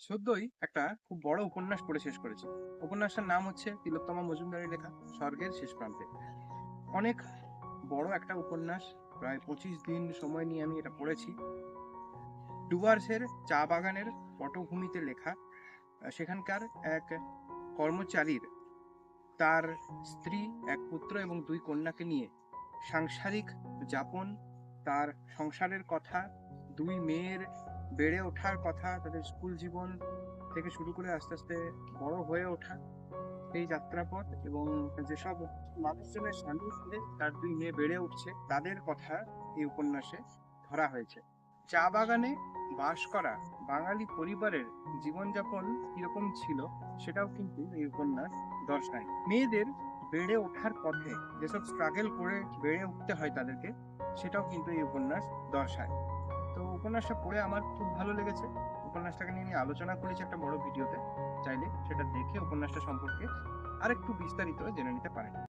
সদ্যই একটা খুব বড় উপন্যাস পড়ে শেষ করেছি। উপন্যাসটার নাম হচ্ছে তিলোত্তমা মজুমদারের লেখা স্বর্গের শেষ প্রান্তে। অনেক বড় একটা উপন্যাস। প্রায় 25 দিন সময় নিয়ে আমি এটা পড়েছি। ডুয়ার্সের চা বাগানের পটভূমিতে লেখা। সেখানকার এক কর্মচারীর তার স্ত্রী, এক পুত্র এবং 2 কন্যাকে নিয়ে সাংসারিক যাপন, তার সংসারের কথা, 2 মেয়ের বেড়ে ওঠার কথা, তাদের স্কুল জীবন থেকে শুরু করে আস্তে আস্তে বড় হয়ে ওঠা, এই যাত্রাপথ এবং যেসব মানুষজনের সান্নিধ্যে তার 2 মেয়ে বেড়ে উঠছে তাদের কথা এই উপন্যাসে ধরা হয়েছে। চা বাগানে বাস করা বাঙালি পরিবারের জীবনযাপন কিরকম ছিল সেটাও কিন্তু এই উপন্যাস দর্শায়। মেয়েদের বেড়ে ওঠার পথে যেসব স্ট্রাগল করে বেড়ে উঠতে হয় তাদেরকে, সেটাও কিন্তু এই উপন্যাস দর্শায়। তো উপন্যাসটা পড়ে আমার খুব ভালো লেগেছে। উপন্যাসটাকে নিয়ে আমি আলোচনা করেছি একটা বড় ভিডিওতে। চাইলে সেটা দেখে উপন্যাসটা সম্পর্কে আরেকটু বিস্তারিত জেনে নিতে পারেন।